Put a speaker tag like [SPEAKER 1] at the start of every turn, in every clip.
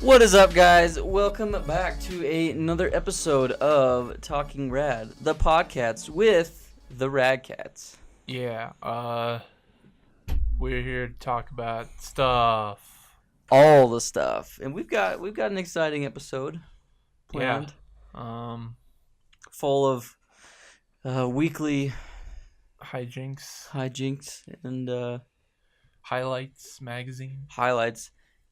[SPEAKER 1] What is up, guys? Welcome back to another episode of Talking Rad, the podcast with the Rad Cats.
[SPEAKER 2] Yeah, we're here to talk about stuff.
[SPEAKER 1] All the stuff, and we've got an exciting episode planned.
[SPEAKER 2] Yeah,
[SPEAKER 1] full of weekly
[SPEAKER 2] hijinks
[SPEAKER 1] and
[SPEAKER 2] highlights, magazine.
[SPEAKER 1] highlights,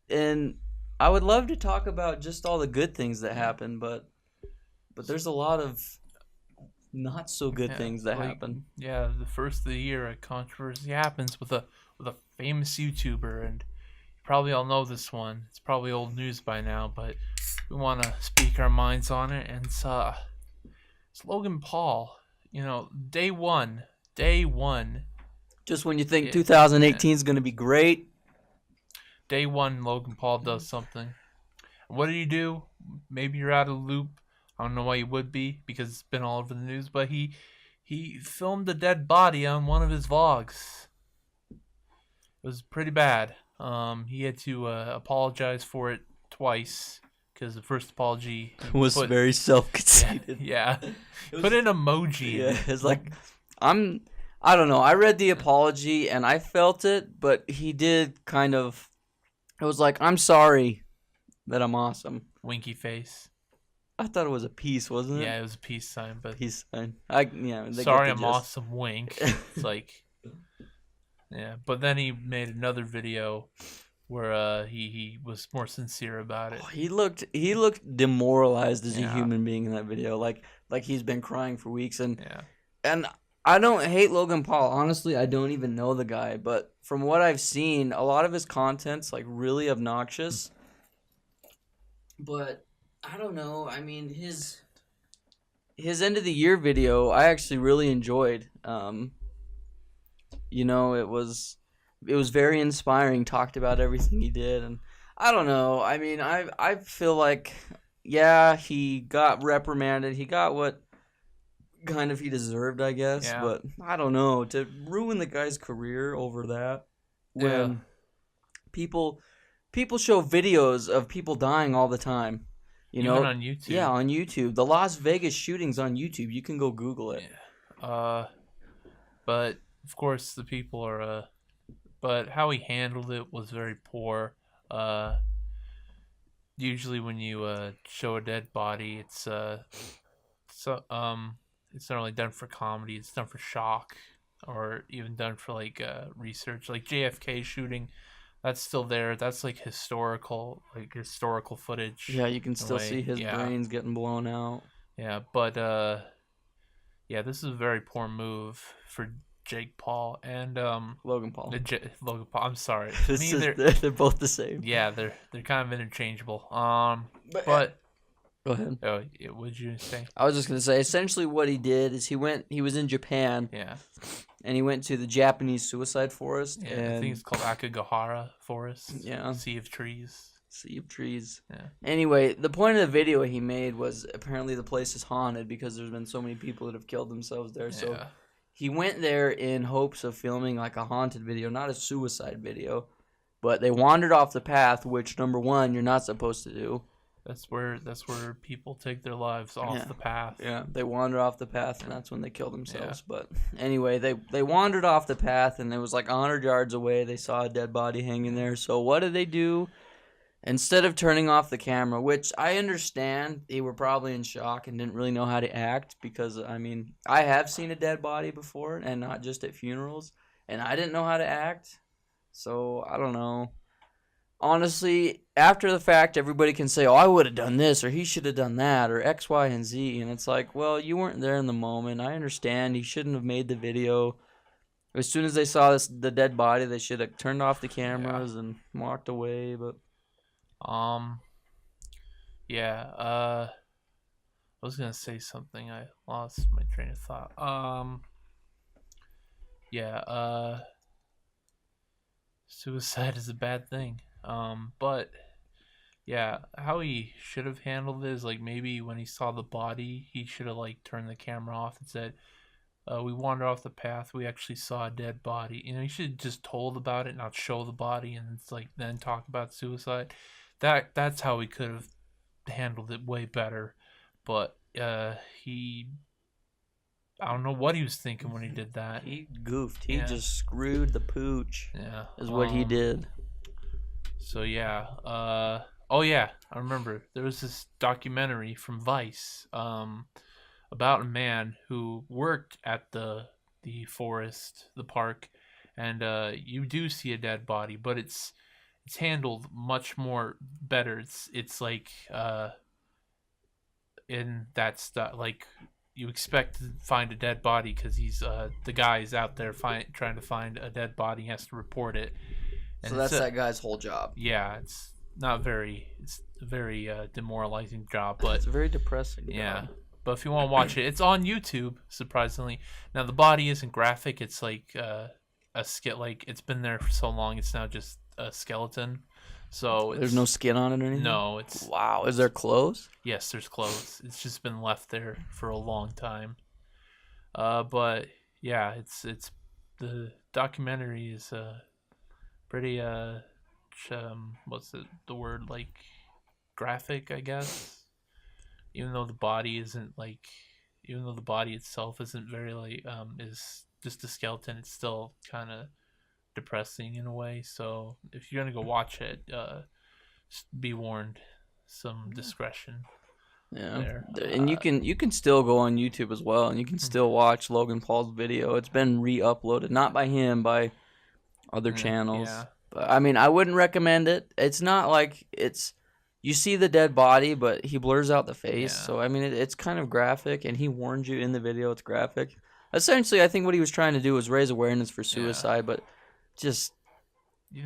[SPEAKER 1] and I would love to talk about just all the good things that happen, but there's a lot of not so good things that happen.
[SPEAKER 2] Yeah, the first of the year, a controversy happens with a famous YouTuber, and you probably all know this one. It's probably old news by now, but we want to speak our minds on it, and it's Logan Paul. You know, day one.
[SPEAKER 1] Just when you think 2018 is going to be great.
[SPEAKER 2] Day one, Logan Paul does something. What did he do? Maybe you're out of the loop. I don't know why you would be, because it's been all over the news. But he filmed a dead body on one of his vlogs. It was pretty bad. He had to apologize for it twice, because the first apology
[SPEAKER 1] was very self-conceited.
[SPEAKER 2] Yeah. Put an emoji.
[SPEAKER 1] Yeah, it's like I don't know. I read the apology and I felt it, but he did kind of. It was like, I'm sorry that I'm awesome.
[SPEAKER 2] Winky face.
[SPEAKER 1] I thought it was a peace, wasn't it?
[SPEAKER 2] Yeah, it was a peace sign, but
[SPEAKER 1] peace sign.
[SPEAKER 2] Sorry, I'm awesome. Wink. It's like, yeah. But then he made another video where he was more sincere about it.
[SPEAKER 1] Oh, he looked demoralized as a human being in that video, like he's been crying for weeks, and I don't hate Logan Paul. Honestly, I don't even know the guy, but from what I've seen, a lot of his content's like really obnoxious. But I don't know. I mean, his end of the year video, I actually really enjoyed. You know, it was very inspiring. Talked about everything he did, and I don't know. I mean, I feel like, yeah, he got reprimanded. He got what kind of he deserved, I guess. Yeah. But I don't know, to ruin the guy's career over that when people show videos of people dying all the time.
[SPEAKER 2] Even on YouTube.
[SPEAKER 1] Yeah, on YouTube. The Las Vegas shootings on YouTube. You can go Google it.
[SPEAKER 2] Yeah. But of course the people are but how he handled it was very poor. Usually when you show a dead body, it's not really done for comedy. It's done for shock, or even done for like research. Like JFK shooting, that's still there. That's like historical footage.
[SPEAKER 1] Yeah, you can still see his brains getting blown out.
[SPEAKER 2] Yeah, but this is a very poor move for Jake Paul and
[SPEAKER 1] Logan Paul.
[SPEAKER 2] Logan Paul. I'm sorry.
[SPEAKER 1] They're both the same.
[SPEAKER 2] Yeah, they're kind of interchangeable. But
[SPEAKER 1] go ahead.
[SPEAKER 2] Oh, what did you say?
[SPEAKER 1] I was just gonna say, essentially what he did is he was in Japan.
[SPEAKER 2] Yeah.
[SPEAKER 1] And he went to the Japanese suicide forest.
[SPEAKER 2] Yeah,
[SPEAKER 1] and
[SPEAKER 2] I think it's called Akagahara Forest.
[SPEAKER 1] Yeah.
[SPEAKER 2] Sea of Trees.
[SPEAKER 1] Yeah.
[SPEAKER 2] Anyway,
[SPEAKER 1] the point of the video he made was apparently the place is haunted because there's been so many people that have killed themselves there. Yeah. So he went there in hopes of filming like a haunted video, not a suicide video. But they wandered off the path, which, number one, you're not supposed to do.
[SPEAKER 2] That's where people take their lives off the path.
[SPEAKER 1] Yeah, they wander off the path, and that's when they kill themselves. Yeah. But anyway, they wandered off the path, and it was like 100 yards away. They saw a dead body hanging there. So what did they do? Instead of turning off the camera, which I understand, they were probably in shock and didn't really know how to act because, I mean, I have seen a dead body before, and not just at funerals, and I didn't know how to act. So I don't know. Honestly, after the fact, everybody can say, oh, I would have done this, or he should have done that, or X, Y, and Z. And it's like, well, you weren't there in the moment. I understand. He shouldn't have made the video. As soon as they saw the dead body, they should have turned off the cameras and walked away. But
[SPEAKER 2] I was going to say something. I lost my train of thought. Suicide is a bad thing. But yeah, how he should have handled it is like maybe when he saw the body, he should have like turned the camera off and said, we wandered off the path. We actually saw a dead body. You know, you should have just told about it, not show the body, and it's like then talk about suicide. that's how he could have handled it way better. But he, I don't know what he was thinking when he did that.
[SPEAKER 1] He goofed. He just screwed the pooch.
[SPEAKER 2] Yeah,
[SPEAKER 1] is what he did.
[SPEAKER 2] So yeah. Oh yeah, I remember there was this documentary from Vice about a man who worked at the forest, the park, and you do see a dead body, but it's handled much more better. It's like in that stuff, like you expect to find a dead body because he's the guy's out there trying to find a dead body. He has to report it. And
[SPEAKER 1] so that's that guy's whole job.
[SPEAKER 2] Yeah, it's a very demoralizing job, but
[SPEAKER 1] it's a very depressing job.
[SPEAKER 2] But if you want to watch it, it's on YouTube, surprisingly. Now the body isn't graphic, it's like a skit, like it's been there for so long it's now just a skeleton. So
[SPEAKER 1] there's no skin on it or anything?
[SPEAKER 2] No, it's
[SPEAKER 1] wow. Is there clothes?
[SPEAKER 2] Yes, there's clothes. It's just been left there for a long time. But yeah, it's the documentary is pretty what's the word, like graphic, I guess. Even though the body itself isn't very like is just a skeleton, it's still kind of depressing in a way. So if you're gonna go watch it, just be warned, some discretion.
[SPEAKER 1] Yeah, and you can still go on YouTube as well, and you can still watch Logan Paul's video. It's been re-uploaded, not by him, by other channels.
[SPEAKER 2] Yeah.
[SPEAKER 1] But I mean, I wouldn't recommend it. It's not like you see the dead body, but he blurs out the face. Yeah. So I mean, it's kind of graphic, and he warned you in the video it's graphic. Essentially, I think what he was trying to do was raise awareness for suicide, but just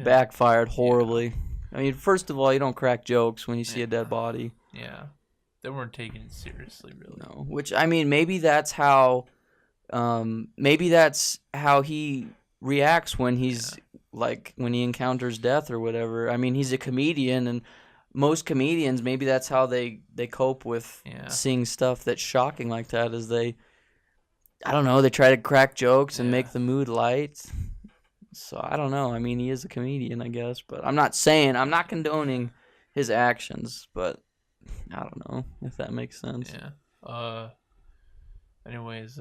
[SPEAKER 1] backfired horribly. Yeah. I mean, first of all, you don't crack jokes when you see a dead body.
[SPEAKER 2] Yeah. They weren't taking it seriously, really.
[SPEAKER 1] No, which, I mean, maybe that's how he reacts when he's like when he encounters death or whatever. I mean, he's a comedian, and most comedians, maybe that's how they cope with seeing stuff that's shocking like that. Is they try to crack jokes and make the mood light. So I don't know. I mean, he is a comedian, I guess, but I'm not condoning his actions, but I don't know if that makes sense.
[SPEAKER 2] Yeah. Anyways,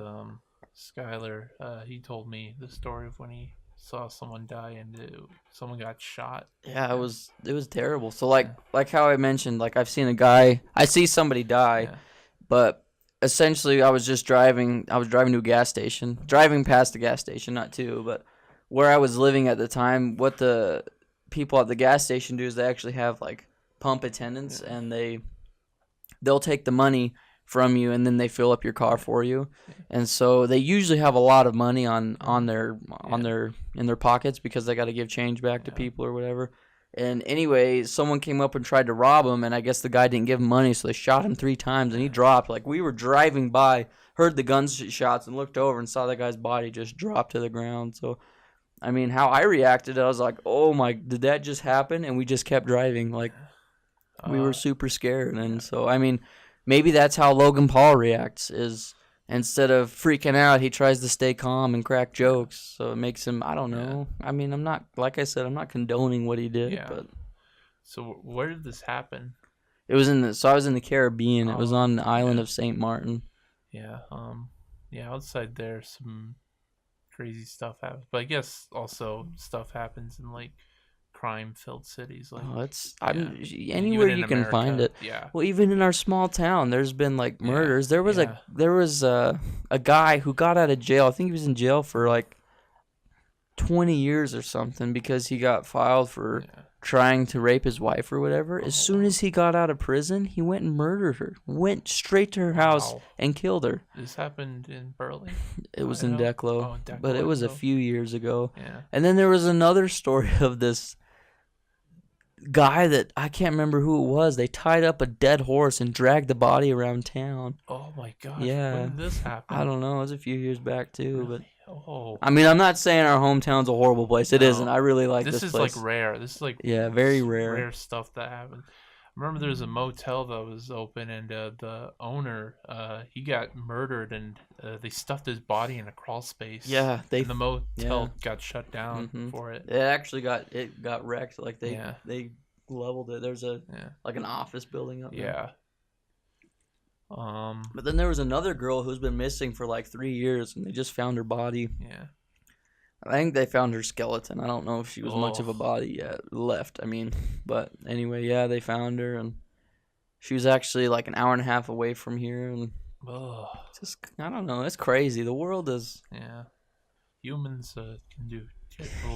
[SPEAKER 2] Skyler, he told me the story of when he saw someone die and someone got shot.
[SPEAKER 1] Yeah, it was terrible. So like how I mentioned, like I see somebody die, but essentially I was driving to a gas station, driving past the gas station, not to, but where I was living at the time, what the people at the gas station do is they actually have like pump attendants, and they'll take the money from you, and then they fill up your car for you. And so they usually have a lot of money in their pockets because they got to give change back to people or whatever. And anyway, someone came up and tried to rob him, and I guess the guy didn't give him money, so they shot him 3 times, and he dropped. Like, we were driving by, heard the gunshots, and looked over and saw that guy's body just drop to the ground. So, I mean, how I reacted, I was like, oh my, did that just happen? And we just kept driving. Like, we were super scared. And so, I mean, maybe that's how Logan Paul reacts, is instead of freaking out, he tries to stay calm and crack jokes. So it makes him, I don't know. I mean, I'm not condoning what he did. But
[SPEAKER 2] so where did this happen?
[SPEAKER 1] It was I was in the Caribbean. It was on the island of St. Martin.
[SPEAKER 2] Yeah. Outside there, some crazy stuff happens. But I guess also stuff happens in like crime-filled cities, like
[SPEAKER 1] anywhere you can find it.
[SPEAKER 2] Yeah.
[SPEAKER 1] Well, even in our small town, there's been like murders. There was a guy who got out of jail. I think he was in jail for like 20 years or something because he got filed for trying to rape his wife or whatever. As soon as he got out of prison, he went and murdered her. Went straight to her house and killed her.
[SPEAKER 2] This happened in Burley?
[SPEAKER 1] It was in Declo, but it was a few years ago.
[SPEAKER 2] Yeah.
[SPEAKER 1] And then there was another story of this guy that I can't remember who it was. They tied up a dead horse and dragged the body around town.
[SPEAKER 2] Oh my gosh.
[SPEAKER 1] Yeah.
[SPEAKER 2] When did this happen?
[SPEAKER 1] I don't know. It was a few years back too,
[SPEAKER 2] Really?
[SPEAKER 1] but
[SPEAKER 2] Oh.
[SPEAKER 1] I mean, I'm not saying our hometown's a horrible place. It isn't. I really like this
[SPEAKER 2] is
[SPEAKER 1] place.
[SPEAKER 2] like rare. This is like
[SPEAKER 1] very rare.
[SPEAKER 2] Rare stuff that happened. I remember there was a motel that was open, and the owner, he got murdered, and they stuffed his body in a crawl space.
[SPEAKER 1] Yeah,
[SPEAKER 2] and the motel got shut down for it.
[SPEAKER 1] It actually got wrecked. Like they leveled it. There's an office building up there.
[SPEAKER 2] Yeah.
[SPEAKER 1] But then there was another girl who's been missing for like 3 years, and they just found her body.
[SPEAKER 2] Yeah.
[SPEAKER 1] I think they found her skeleton. I don't know if she was much of a body yet left. I mean, but anyway, yeah, they found her, and she was actually like an hour and a half away from here, and just I don't know. It's crazy. The world is.
[SPEAKER 2] Yeah. Humans can do.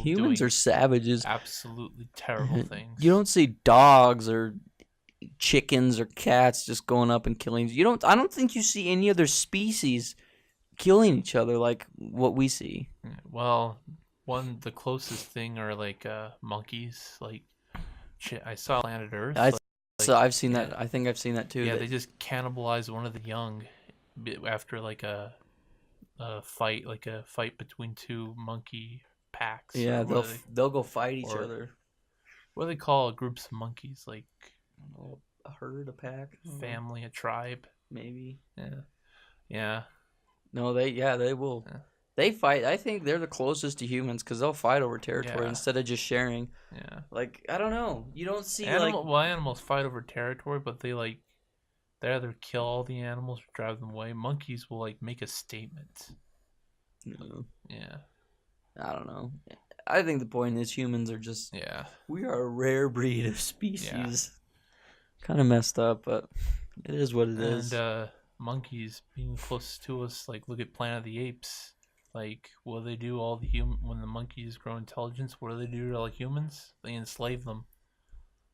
[SPEAKER 1] Humans are savages.
[SPEAKER 2] Absolutely terrible things.
[SPEAKER 1] You don't see dogs or chickens or cats just going up and killing. I don't think you see any other species killing each other like what we see.
[SPEAKER 2] Well, the closest thing are like monkeys. Like, I saw Planet Earth.
[SPEAKER 1] So I've seen that. I think I've seen that too.
[SPEAKER 2] Yeah, they just cannibalized one of the young after like a fight between two monkey packs.
[SPEAKER 1] Yeah, they'll go fight each other.
[SPEAKER 2] What do they call groups of monkeys? Like
[SPEAKER 1] a herd, a pack,
[SPEAKER 2] family, a tribe,
[SPEAKER 1] maybe.
[SPEAKER 2] Yeah.
[SPEAKER 1] No, they will. Yeah. They fight. I think they're the closest to humans because they'll fight over territory instead of just sharing.
[SPEAKER 2] Yeah.
[SPEAKER 1] Like, I don't know. You don't see
[SPEAKER 2] animals fight over territory, but they either kill all the animals or drive them away. Monkeys will like make a statement.
[SPEAKER 1] No.
[SPEAKER 2] Yeah.
[SPEAKER 1] I don't know. I think the point is humans are just.
[SPEAKER 2] Yeah.
[SPEAKER 1] We are a rare breed of species. Yeah. Kind of messed up, but it is what it is.
[SPEAKER 2] And monkeys being close to us, like look at Planet of the Apes. Like, what do they do? When the monkeys grow intelligence, what do they do to like humans? They enslave them,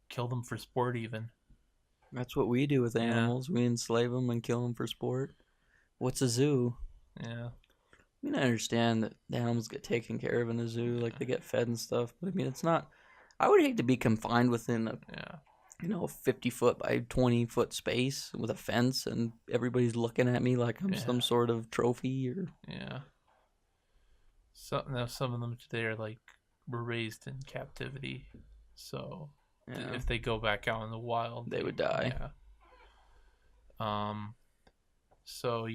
[SPEAKER 2] kill them for sport. Even
[SPEAKER 1] that's what we do with animals. We enslave them and kill them for sport. What's a zoo?
[SPEAKER 2] Yeah,
[SPEAKER 1] I mean, I understand that the animals get taken care of in a zoo, like they get fed and stuff. But I mean, it's not. I would hate to be confined within a 50-foot by 20-foot space with a fence, and everybody's looking at me like I'm some sort of trophy or.
[SPEAKER 2] Yeah. Some of them today are like were raised in captivity, so if they go back out in the wild,
[SPEAKER 1] they would die.
[SPEAKER 2] Yeah. So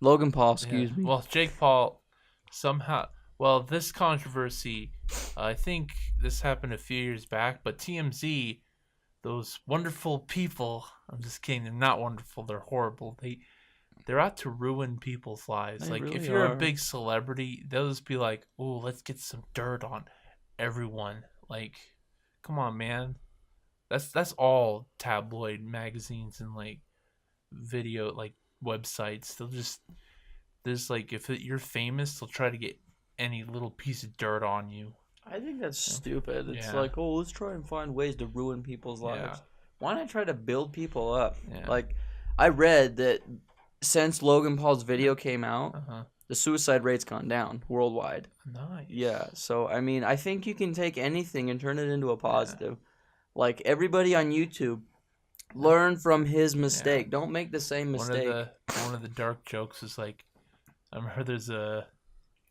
[SPEAKER 1] Logan Paul, excuse me.
[SPEAKER 2] Well, Jake Paul somehow. Well, this controversy, I think this happened a few years back, but TMZ, those wonderful people. I'm just kidding. They're not wonderful. They're horrible. They're out to ruin people's lives.
[SPEAKER 1] They
[SPEAKER 2] like,
[SPEAKER 1] really
[SPEAKER 2] if you're
[SPEAKER 1] are.
[SPEAKER 2] a big celebrity, they'll just be like, "Oh, let's get some dirt on everyone." Like, come on, man. That's all tabloid magazines and like video like websites. There's like if you're famous, they'll try to get any little piece of dirt on you.
[SPEAKER 1] I think that's stupid. It's like, oh, let's try and find ways to ruin people's lives.
[SPEAKER 2] Yeah.
[SPEAKER 1] Why not try to build people up?
[SPEAKER 2] Yeah.
[SPEAKER 1] Like, I read that since Logan Paul's video came out, the suicide rate's gone down worldwide.
[SPEAKER 2] Nice.
[SPEAKER 1] Yeah, so, I mean, I think you can take anything and turn it into a positive. Like, everybody on YouTube, learn from his mistake. Yeah. Don't make the same mistake.
[SPEAKER 2] One of the dark jokes is, like, I remember there's a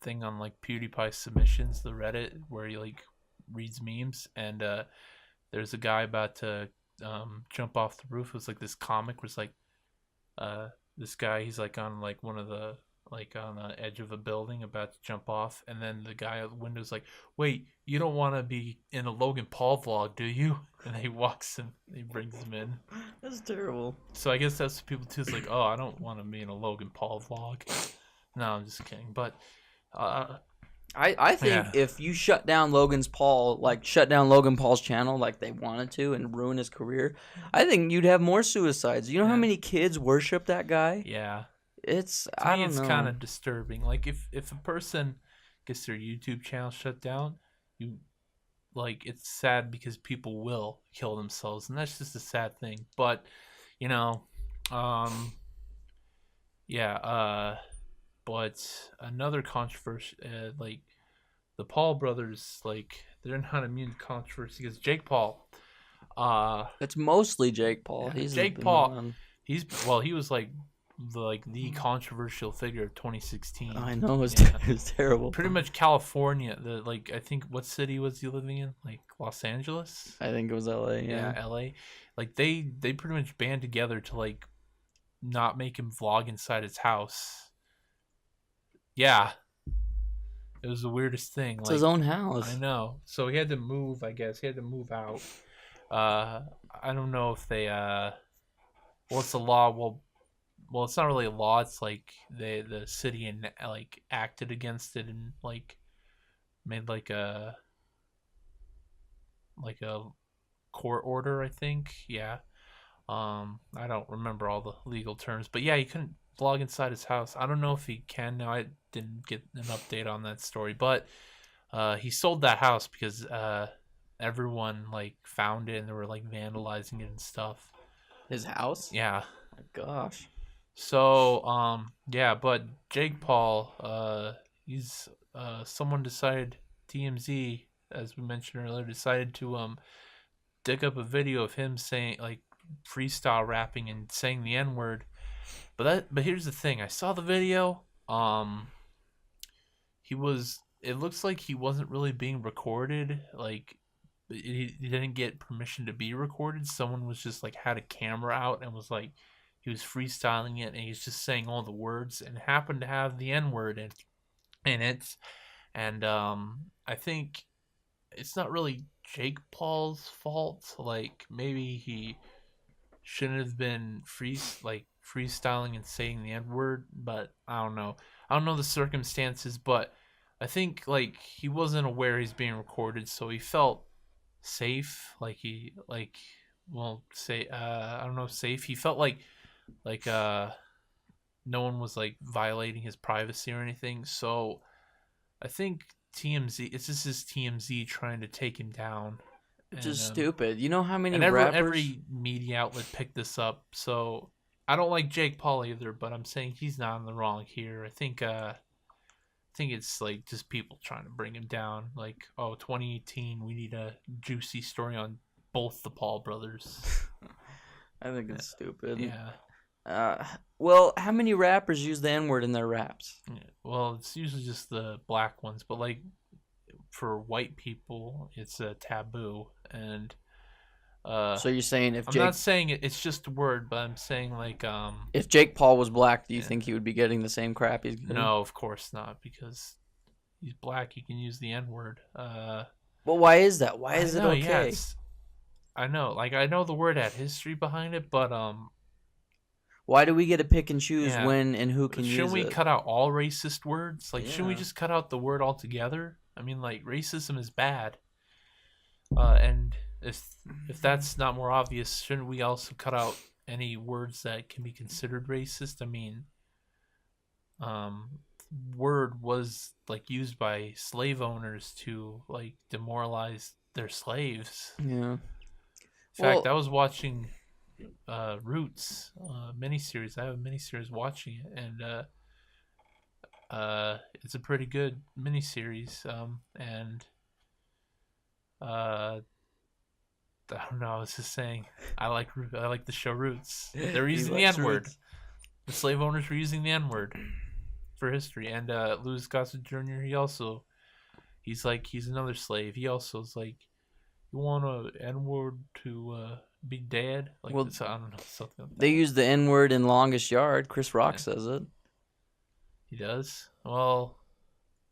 [SPEAKER 2] thing on, like, PewDiePie submissions, the Reddit, where he, like, reads memes, and there's a guy about to jump off the roof. It was, like, this comic was, like, this guy, he's like on like one of the like on the edge of a building about to jump off, and then the guy at the window's like, "Wait, you don't want to be in a Logan Paul vlog, do you?" And he walks and he brings him in.
[SPEAKER 1] That's terrible.
[SPEAKER 2] So I guess that's what people too. It's like, oh, I don't want to be in a Logan Paul vlog. No, I'm just kidding. But
[SPEAKER 1] I think if you shut down Logan Paul's channel like they wanted to and ruin his career, I think you'd have more suicides. You know how many kids worship that guy?
[SPEAKER 2] Yeah.
[SPEAKER 1] It's
[SPEAKER 2] kind of disturbing. Like if a person gets their YouTube channel shut down, it's sad because people will kill themselves, and that's just a sad thing. But but another controversy, like the Paul brothers, like they're not immune to controversy because Jake Paul.
[SPEAKER 1] It's mostly Jake Paul.
[SPEAKER 2] Yeah, Jake Paul. He was like the controversial figure of 2016.
[SPEAKER 1] I know it was terrible.
[SPEAKER 2] Pretty much California. I think what city was he living in? Like Los Angeles.
[SPEAKER 1] I think it was L.A.
[SPEAKER 2] Yeah, L.A. Like they pretty much band together to like not make him vlog inside his house. Yeah. It was the weirdest thing.
[SPEAKER 1] It's
[SPEAKER 2] Like,
[SPEAKER 1] his own house.
[SPEAKER 2] I know. So he had to move. I guess he had to move out. I don't know if they. What's the law? Well, it's not really a law. It's like the city and like acted against it and like made like a court order. I think. Yeah. I don't remember all the legal terms, but yeah, he couldn't vlog inside his house. I don't know if he can now. I didn't get an update on that story, but he sold that house because everyone like found it and they were like vandalizing it and stuff.
[SPEAKER 1] His house?
[SPEAKER 2] Yeah.
[SPEAKER 1] Oh my gosh.
[SPEAKER 2] So yeah, but Jake Paul, he's someone decided TMZ, as we mentioned earlier, decided to dig up a video of him saying like freestyle rapping and saying the N-word. But here's the thing. I saw the video. It looks like he wasn't really being recorded. Like he didn't get permission to be recorded. Someone was just like had a camera out and was like he was freestyling it and he's just saying all the words and happened to have the N-word in it. And I think it's not really Jake Paul's fault. Like maybe he shouldn't have been freestyling and saying the N-word, but I don't know. I don't know the circumstances, but I think like he wasn't aware he's being recorded, so he felt safe. Like he like well say I don't know safe. He felt like no one was like violating his privacy or anything. So I think TMZ. It's just his TMZ trying to take him down.
[SPEAKER 1] Which is stupid. You know how many
[SPEAKER 2] and
[SPEAKER 1] rappers?
[SPEAKER 2] every media outlet picked this up. So I don't like Jake Paul either, but I'm saying he's not in the wrong here. I think it's like just people trying to bring him down. Like, oh, 2018, we need a juicy story on both the Paul brothers.
[SPEAKER 1] I think it's stupid.
[SPEAKER 2] Yeah.
[SPEAKER 1] Well, how many rappers use the N-word in their raps?
[SPEAKER 2] Yeah. Well, it's usually just the black ones, but like for white people, it's a taboo. And
[SPEAKER 1] so you're saying if
[SPEAKER 2] I'm
[SPEAKER 1] Jake...
[SPEAKER 2] not saying it's just a word, but I'm saying like
[SPEAKER 1] if Jake Paul was black, do you think he would be getting the same crap he's getting?
[SPEAKER 2] No, of course not, because he's black. He can use the N-word.
[SPEAKER 1] Well, why is that? Why is it okay?
[SPEAKER 2] Yeah, I know. Like I know the word had history behind it, but
[SPEAKER 1] why do we get to pick and choose when and who can use it?
[SPEAKER 2] Shouldn't we cut out all racist words? Like, shouldn't we just cut out the word altogether? I mean, like, racism is bad. And if that's not more obvious, shouldn't we also cut out any words that can be considered racist? I mean, word was like used by slave owners to like demoralize their slaves.
[SPEAKER 1] Yeah.
[SPEAKER 2] In fact, I was watching Roots miniseries. I have a miniseries watching it, and it's a pretty good miniseries. And I don't know. I was just saying, I like the show Roots. They're using the N-word. The slave owners were using the N-word for history. And Louis Gossett Jr. He's another slave. He also is like, you want a N-word to be dead? Like, well, I don't know, something like that.
[SPEAKER 1] They use the N-word in Longest Yard. Chris Rock says it.
[SPEAKER 2] He does? Well,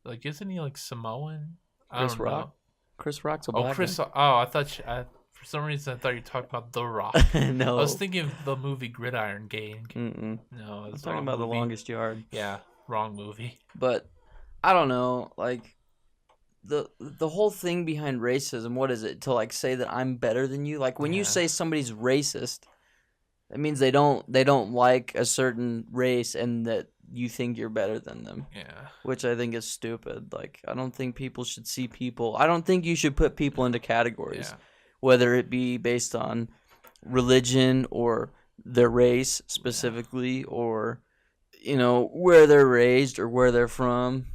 [SPEAKER 2] like, isn't he like Samoan?
[SPEAKER 1] Chris Rock? Chris Rock's a black guy.
[SPEAKER 2] I thought for some reason I thought you were talking about The Rock.
[SPEAKER 1] No.
[SPEAKER 2] I was thinking of the movie Gridiron Gang.
[SPEAKER 1] Mm-mm.
[SPEAKER 2] No,
[SPEAKER 1] I'm talking about The Longest Yard.
[SPEAKER 2] Yeah, wrong movie.
[SPEAKER 1] But I don't know, like the whole thing behind racism, what is it? To like say that I'm better than you? Like when you say somebody's racist, that means they don't like a certain race and that you think you're better than them.
[SPEAKER 2] Yeah.
[SPEAKER 1] Which I think is stupid. Like I don't think people should see people. I don't think you should put people into categories.
[SPEAKER 2] Yeah.
[SPEAKER 1] Whether it be based on religion or their race specifically, or where they're raised or where they're from.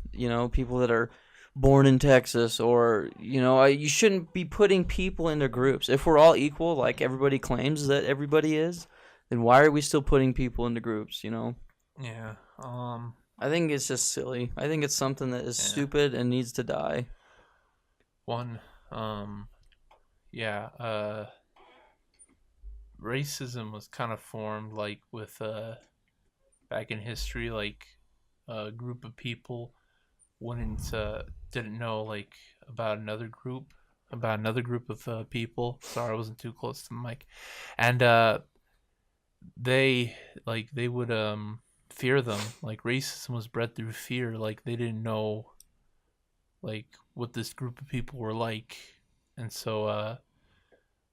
[SPEAKER 1] People that are born in Texas, or you shouldn't be putting people into groups. If we're all equal, like everybody claims that everybody is, then why are we still putting people into groups?
[SPEAKER 2] Yeah.
[SPEAKER 1] I think it's just silly. I think it's something that is stupid and needs to die.
[SPEAKER 2] Racism was kind of formed like with back in history, like a group of people didn't know like about another group of people. Sorry, I wasn't too close to the mic, and they would fear them. Like racism was bred through fear. Like they didn't know like what this group of people were like, and so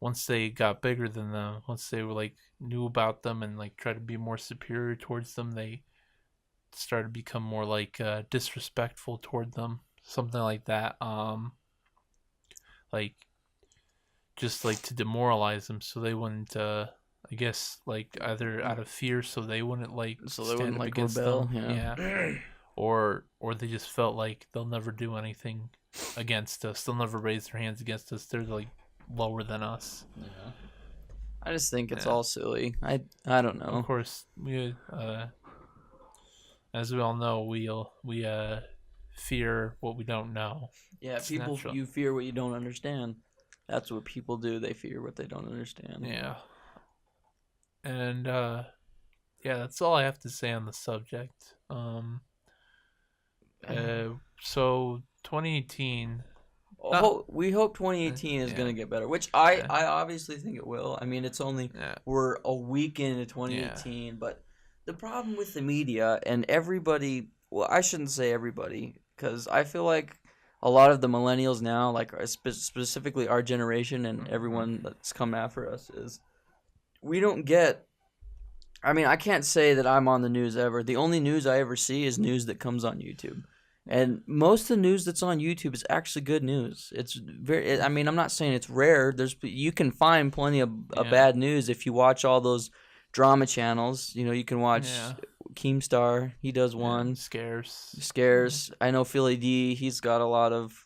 [SPEAKER 2] once they got bigger than them, once they were like knew about them and like tried to be more superior towards them, they started to become more like disrespectful toward them, something like that. Like just like to demoralize them, so they wouldn't. I guess like either out of fear, so they wouldn't like stand up against
[SPEAKER 1] rebel.
[SPEAKER 2] them. Yeah. Or they just felt like they'll never do anything against us. They'll never raise their hands against us. They're like lower than us.
[SPEAKER 1] Yeah. I just think it's all silly. I don't know.
[SPEAKER 2] Of course, we as we all know, we fear what we don't know.
[SPEAKER 1] Yeah,
[SPEAKER 2] it's
[SPEAKER 1] people,
[SPEAKER 2] natural.
[SPEAKER 1] you fear what you don't understand. That's what people do. They fear what they don't understand.
[SPEAKER 2] Yeah. And yeah, that's all I have to say on the subject. So 2018.
[SPEAKER 1] We hope 2018 is gonna get better, which I obviously think it will. I mean, it's only we're a week into 2018, but the problem with the media and everybody, well, I shouldn't say everybody, because I feel like a lot of the millennials now, like specifically our generation and everyone that's come after us, is we don't get. I mean, I can't say that I'm on the news ever. The only news I ever see is news that comes on YouTube. And most of the news that's on YouTube is actually good news. It's very. I mean, I'm not saying it's rare. You can find plenty of bad news if you watch all those drama channels. You know, you can watch Keemstar. He does one. Scares. I know Philly D. He's got a lot of.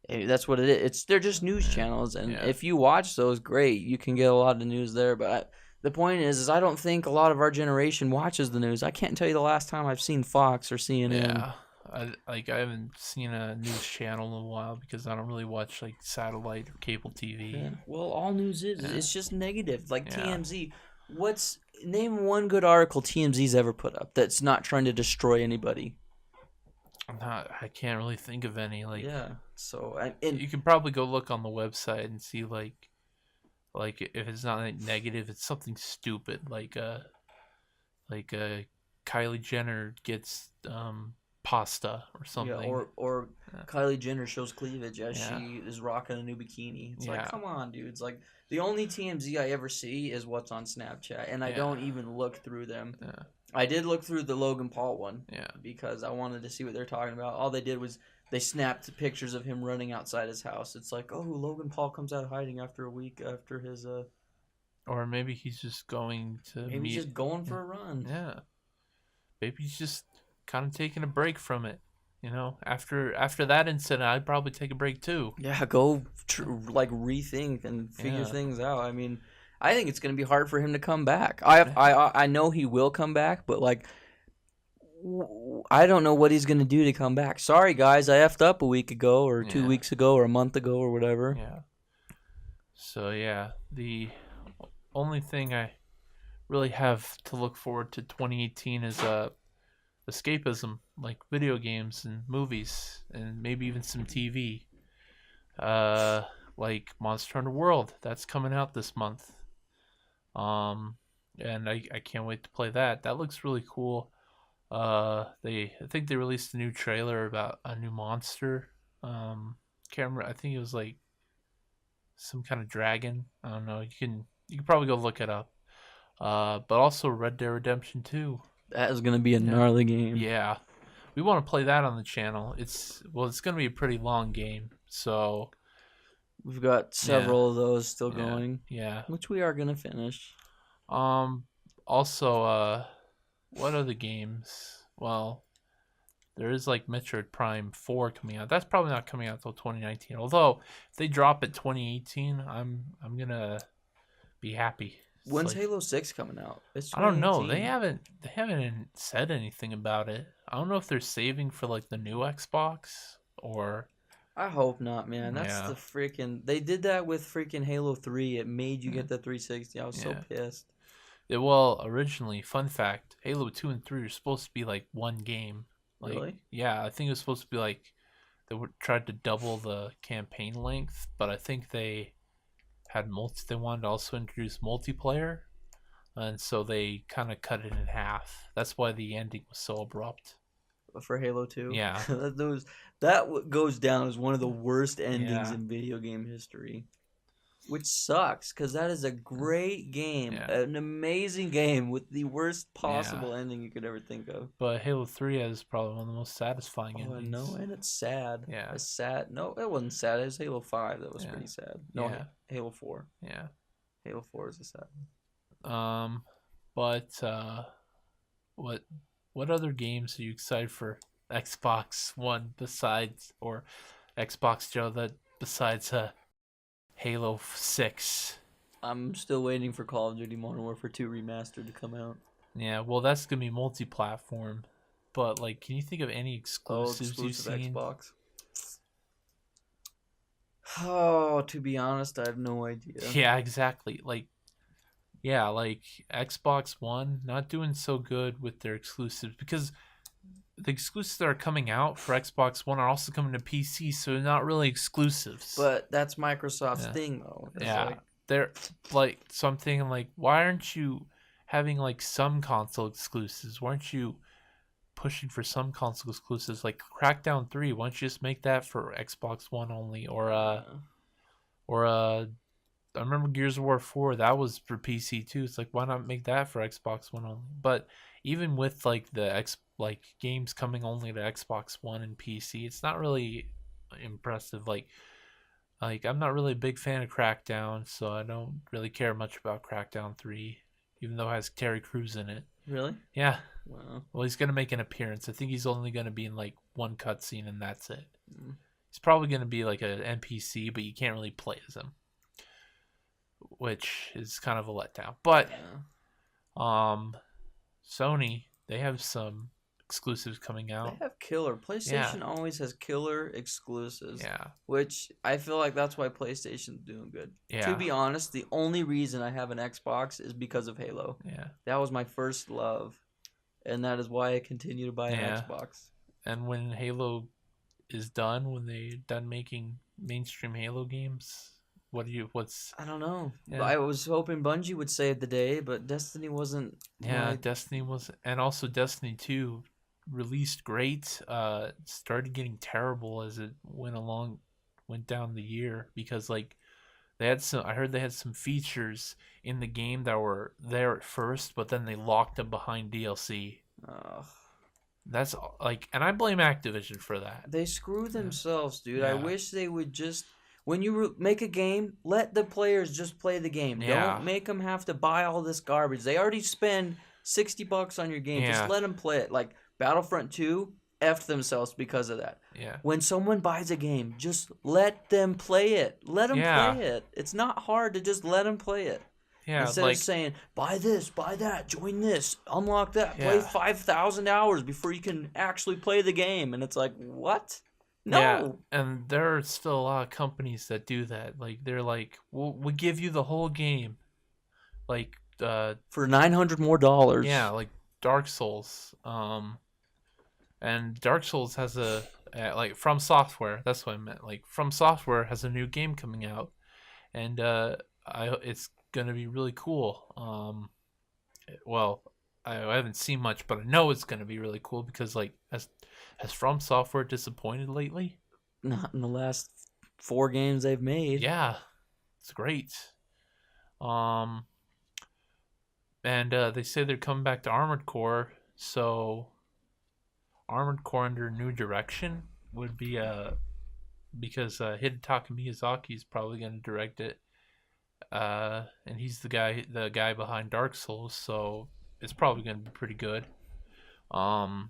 [SPEAKER 1] That's what it is. They're just news channels, and if you watch those, great. You can get a lot of news there. But the point is I don't think a lot of our generation watches the news. I can't tell you the last time I've seen Fox or CNN.
[SPEAKER 2] Yeah. I haven't seen a news channel in a while because I don't really watch like satellite or cable TV.
[SPEAKER 1] Yeah. Well, all news is it's just negative. Like TMZ. Name one good article TMZ's ever put up that's not trying to destroy anybody?
[SPEAKER 2] I can't really think of any. Like
[SPEAKER 1] So
[SPEAKER 2] you can probably go look on the website and see like if it's not like negative, it's something stupid like Kylie Jenner gets pasta or something.
[SPEAKER 1] Yeah, or Kylie Jenner shows cleavage as she is rocking a new bikini. It's like, come on, dude. It's like the only TMZ I ever see is what's on Snapchat, and I don't even look through them. Yeah. I did look through the Logan Paul one because I wanted to see what they're talking about. All they did was they snapped pictures of him running outside his house. It's like, oh, Logan Paul comes out of hiding after a week after his
[SPEAKER 2] or maybe he's just going to
[SPEAKER 1] maybe he's just going for a run.
[SPEAKER 2] Yeah. Maybe he's just kind of taking a break from it, you know. After that incident, I'd probably take a break too.
[SPEAKER 1] Yeah, go rethink and figure things out. I mean, I think it's going to be hard for him to come back. I know he will come back, but like, I don't know what he's going to do to come back. Sorry, guys, I effed up a week ago or 2 weeks ago or a month ago or whatever.
[SPEAKER 2] Yeah. So yeah, the only thing I really have to look forward to 2018 is escapism, like video games and movies and maybe even some TV. Like Monster Hunter World, that's coming out this month. And I can't wait to play that. That looks really cool. I think they released a new trailer about a new monster. Can't remember. I think it was like some kind of dragon. I don't know. You can probably go look it up. But also Red Dead Redemption 2.
[SPEAKER 1] That is going to be a gnarly game.
[SPEAKER 2] Yeah. We want to play that on the channel. It's going to be a pretty long game. So
[SPEAKER 1] we've got several of those still going.
[SPEAKER 2] Yeah.
[SPEAKER 1] Which we are going to finish.
[SPEAKER 2] Also, what other games? Well, there is like Metroid Prime 4 coming out. That's probably not coming out until 2019. Although if they drop it 2018, I'm going to be happy.
[SPEAKER 1] When's Halo 6 coming out?
[SPEAKER 2] I don't know. They haven't said anything about it. I don't know if they're saving for like the new Xbox or.
[SPEAKER 1] I hope not, man. That's the freaking. They did that with freaking Halo 3. It made you get the 360. I was so pissed.
[SPEAKER 2] Well, originally, fun fact: Halo 2 and 3 are supposed to be like one game. Like,
[SPEAKER 1] Really?
[SPEAKER 2] yeah, I think it was supposed to be like they tried to double the campaign length, but I think they had they wanted to also introduce multiplayer, and so they kind of cut it in half. That's why the ending was so abrupt.
[SPEAKER 1] For Halo 2?
[SPEAKER 2] Yeah.
[SPEAKER 1] That goes down as one of the worst endings
[SPEAKER 2] Yeah.
[SPEAKER 1] in video game history. Which sucks, because that is a great game.
[SPEAKER 2] Yeah.
[SPEAKER 1] An amazing game with the worst possible ending you could ever think of.
[SPEAKER 2] But Halo 3 has probably one of the most satisfying endings.
[SPEAKER 1] No, and it's sad.
[SPEAKER 2] Yeah.
[SPEAKER 1] It's sad. No, it wasn't sad. It was Halo 5 that was pretty sad. No,
[SPEAKER 2] Yeah.
[SPEAKER 1] Halo 4.
[SPEAKER 2] Yeah.
[SPEAKER 1] Halo 4 is a sad
[SPEAKER 2] one. But what other games are you excited for Xbox One besides, or Xbox Joe, that besides Halo 6?
[SPEAKER 1] I'm still waiting for Call of Duty Modern Warfare 2 Remastered to come out.
[SPEAKER 2] Yeah, well, that's gonna be multi-platform. But like, can you think of any exclusives you've seen?
[SPEAKER 1] Xbox. Oh, to be honest, I have no idea.
[SPEAKER 2] Yeah, exactly. Like Xbox One not doing so good with their exclusives, because the exclusives that are coming out for Xbox One are also coming to PC, so they're not really exclusives.
[SPEAKER 1] But that's Microsoft's thing, though.
[SPEAKER 2] They're like, so I'm thinking, like, why aren't you having like some console exclusives? Why aren't you pushing for some console exclusives, like Crackdown 3? Why don't you just make that for Xbox One only, or I remember Gears of War 4, that was for PC too. It's like, why not make that for Xbox One only? But even with like games coming only to Xbox One and PC, it's not really impressive. Like I'm not really a big fan of Crackdown, so I don't really care much about Crackdown 3, even though it has Terry Crews in it.
[SPEAKER 1] Really?
[SPEAKER 2] Yeah.
[SPEAKER 1] Wow.
[SPEAKER 2] Well, he's gonna make an appearance. I think he's only gonna be in like one cutscene, and that's it. He's probably gonna be like an NPC, but you can't really play as him, which is kind of a letdown. But Sony, they have some exclusives coming out.
[SPEAKER 1] They have killer. PlayStation always has killer exclusives.
[SPEAKER 2] Yeah.
[SPEAKER 1] Which I feel like that's why PlayStation's doing good.
[SPEAKER 2] Yeah.
[SPEAKER 1] To be honest, the only reason I have an Xbox is because of Halo.
[SPEAKER 2] Yeah.
[SPEAKER 1] That was my first love, and that is why I continue to buy an Xbox.
[SPEAKER 2] And when Halo is done, when they're done making mainstream Halo games, I
[SPEAKER 1] don't know.
[SPEAKER 2] Yeah.
[SPEAKER 1] I was hoping Bungie would save the day, but Destiny wasn't.
[SPEAKER 2] Yeah, Destiny was, and also Destiny 2 released great, started getting terrible as it went down the year, because like I heard they had some features in the game that were there at first, but then they locked them behind DLC. That's like, and I blame Activision for that.
[SPEAKER 1] They screw themselves, dude. Yeah. I wish they would just, when you make a game, let the players just play the game. Yeah. Don't make them have to buy all this garbage. They already spend $60 on your game. Yeah. Just let them play it. Like Battlefront 2 effed themselves because of that.
[SPEAKER 2] Yeah.
[SPEAKER 1] When someone buys a game, just let them play it. Let them play it. It's not hard to just let them play it.
[SPEAKER 2] Yeah,
[SPEAKER 1] instead of saying, buy this, buy that, join this, unlock that, play 5,000 hours before you can actually play the game. And it's like, what? No.
[SPEAKER 2] Yeah, and there are still a lot of companies that do that. Like, they're like, we'll give you the whole game. Like,
[SPEAKER 1] for $900 more.
[SPEAKER 2] Yeah, like Dark Souls. And Dark Souls has like, From Software, that's what I meant. Like, From Software has a new game coming out. And it's gonna be really cool. Well, I haven't seen much, but I know it's gonna be really cool, because like, has From Software disappointed lately?
[SPEAKER 1] Not in the last 4 games they've made.
[SPEAKER 2] Yeah, it's great. And they say they're coming back to Armored Core, so Armored Core under a new direction would be because Hidetaka Miyazaki is probably going to direct it. And he's the guy behind Dark Souls, so it's probably going to be pretty good. And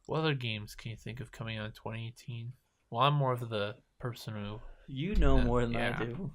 [SPEAKER 2] what other games can you think of coming out in 2018? Well, I'm more of the person who
[SPEAKER 1] more than I do.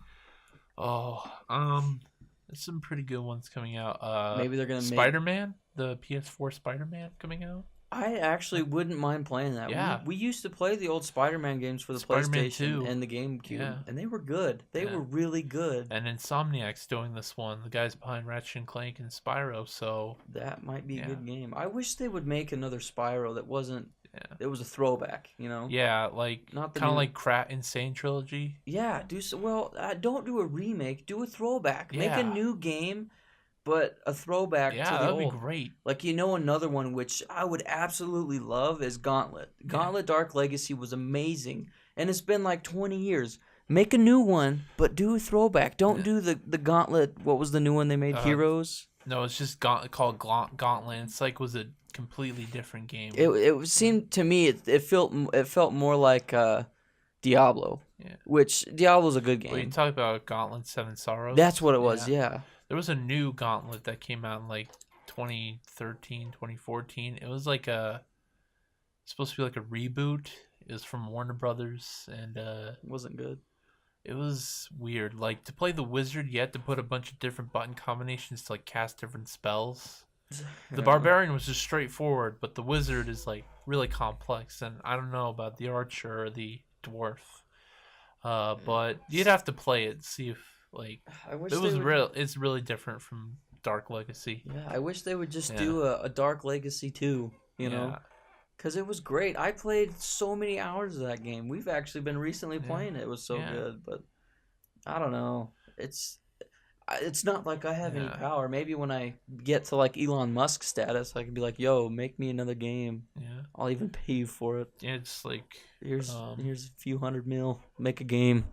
[SPEAKER 2] There's some pretty good ones coming out.
[SPEAKER 1] Maybe they're gonna
[SPEAKER 2] Spider-Man, the PS4 Spider-Man coming out.
[SPEAKER 1] I actually wouldn't mind playing that.
[SPEAKER 2] Yeah.
[SPEAKER 1] We used to play the old Spider-Man games for the
[SPEAKER 2] Spider-Man
[SPEAKER 1] PlayStation
[SPEAKER 2] 2.
[SPEAKER 1] and the GameCube,
[SPEAKER 2] Yeah.
[SPEAKER 1] and they were good. They were really good.
[SPEAKER 2] And Insomniac's doing this one. The guys behind Ratchet and Clank and Spyro. So
[SPEAKER 1] that might be a good game. I wish they would make another Spyro that wasn't. Yeah. It was a throwback, you know.
[SPEAKER 2] Yeah, like not kind of like Insane Trilogy.
[SPEAKER 1] Yeah, don't do a remake. Do a throwback. Yeah. Make a new game. But a throwback to the old. Yeah, that'd be
[SPEAKER 2] great.
[SPEAKER 1] Like, another one which I would absolutely love is Gauntlet. Gauntlet Dark Legacy was amazing. And it's been like 20 years. Make a new one, but do a throwback. Don't do the Gauntlet. What was the new one they made? Heroes?
[SPEAKER 2] No, it's just called Gauntlet. It's like was a completely different game.
[SPEAKER 1] It seemed to me it felt more like Diablo. Yeah. Which Diablo's a good game.
[SPEAKER 2] Wait, you talk about Gauntlet 7 Sorrows?
[SPEAKER 1] That's what it was, yeah.
[SPEAKER 2] There was a new Gauntlet that came out in like 2013, 2014. It was like supposed to be like a reboot. It was from Warner Brothers and
[SPEAKER 1] it wasn't good.
[SPEAKER 2] It was weird. Like to play the wizard, you had to put a bunch of different button combinations to like cast different spells. The barbarian was just straightforward, but the wizard is like really complex, and I don't know about the archer or the dwarf. But you'd have to play it, see if like it's really different from Dark Legacy.
[SPEAKER 1] Yeah, I wish they would just do a Dark Legacy 2, you know, because it was great. I played so many hours of that game. We've actually been recently playing it. It was so good, but I don't know. It's not like I have any power. Maybe when I get to like Elon Musk status, I can be like, "Yo, make me another game. Yeah, I'll even pay you for it."
[SPEAKER 2] Yeah, it's like
[SPEAKER 1] here's a few $100 million. Make a game.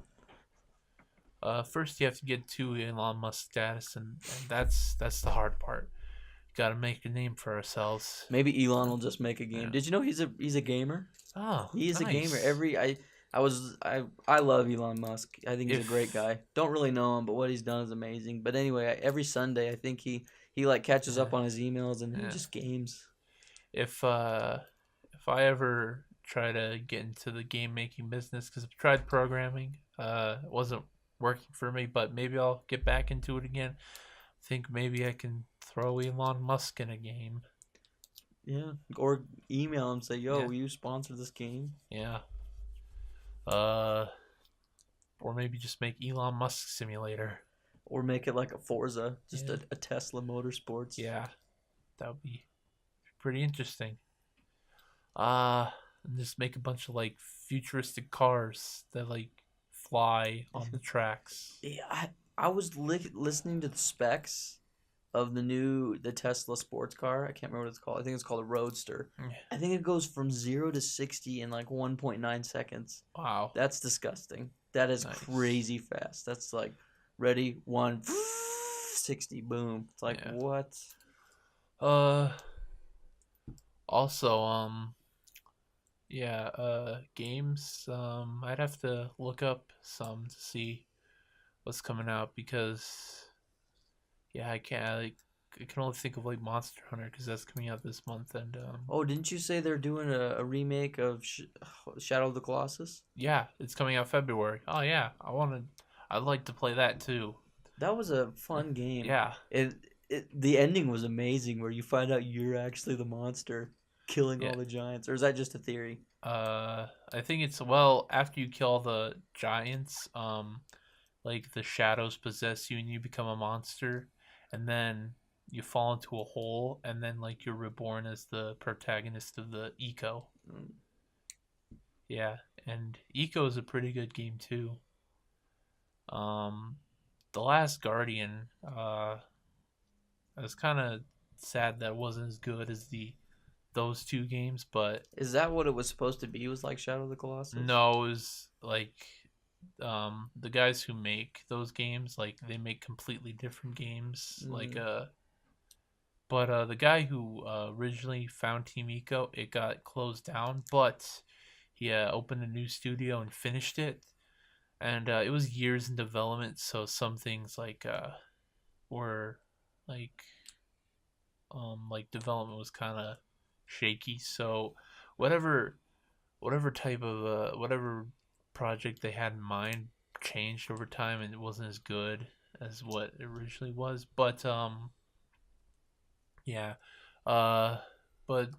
[SPEAKER 2] First, you have to get to Elon Musk status, and that's the hard part. Got to make a name for ourselves.
[SPEAKER 1] Maybe Elon will just make a game. Yeah. Did you know he's a gamer?
[SPEAKER 2] Oh,
[SPEAKER 1] he's a gamer. I love Elon Musk. I think he's a great guy. Don't really know him, but what he's done is amazing. But anyway, every Sunday I think he like catches up on his emails and he just games.
[SPEAKER 2] If I ever try to get into the game making business, because I've tried programming, it wasn't working for me, but maybe I'll get back into it again. I think maybe I can throw Elon Musk in a game.
[SPEAKER 1] Yeah, or email him, say, "Yo, will you sponsor this game?"
[SPEAKER 2] Yeah. Or maybe just make Elon Musk Simulator.
[SPEAKER 1] Or make it like a Forza, just a Tesla Motorsports.
[SPEAKER 2] Yeah, that would be pretty interesting. And just make a bunch of like futuristic cars that like fly on the tracks.
[SPEAKER 1] Yeah, I was listening to the specs of the Tesla sports car. I can't remember what it's called. I think it's called a Roadster. I think it goes from 0 to 60 in like 1.9 seconds.
[SPEAKER 2] Wow.
[SPEAKER 1] That's disgusting. That is crazy fast. That's like, ready, 1, 60, boom. It's like, what?
[SPEAKER 2] Also, games. I'd have to look up some to see what's coming out because... Yeah, I can't. I can only think of like Monster Hunter because that's coming out this month. And
[SPEAKER 1] didn't you say they're doing a remake of Shadow of the Colossus?
[SPEAKER 2] Yeah, it's coming out February. Oh yeah, I'd like to play that too.
[SPEAKER 1] That was a fun game.
[SPEAKER 2] Yeah,
[SPEAKER 1] the ending was amazing where you find out you're actually the monster killing all the giants, or is that just a theory?
[SPEAKER 2] I think it's after you kill the giants, like the shadows possess you and you become a monster. And then you fall into a hole, and then like you're reborn as the protagonist of the Eco. Yeah, and Eco is a pretty good game too. The Last Guardian, I was kind of sad that it wasn't as good as those two games, but
[SPEAKER 1] is that what it was supposed to be? It was like Shadow of the Colossus?
[SPEAKER 2] No, it was like the guys who make those games, like they make completely different games. But the guy who originally found Team Eco, it got closed down, but he opened a new studio and finished it, and it was years in development, so some things were development was kind of shaky, so whatever type of whatever project they had in mind changed over time, and it wasn't as good as what it originally was. But but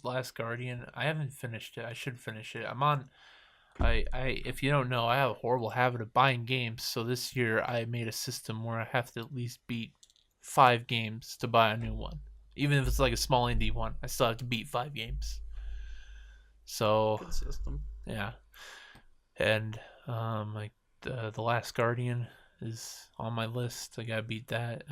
[SPEAKER 2] Last Guardian. I haven't finished it. I should finish it. I if you don't know, I have a horrible habit of buying games. So this year I made a system where I have to at least beat 5 games to buy a new one. Even if it's like a small indie one, I still have to beat 5 games. So
[SPEAKER 1] Good system.
[SPEAKER 2] yeah, and like the Last Guardian is on my list. I gotta beat that.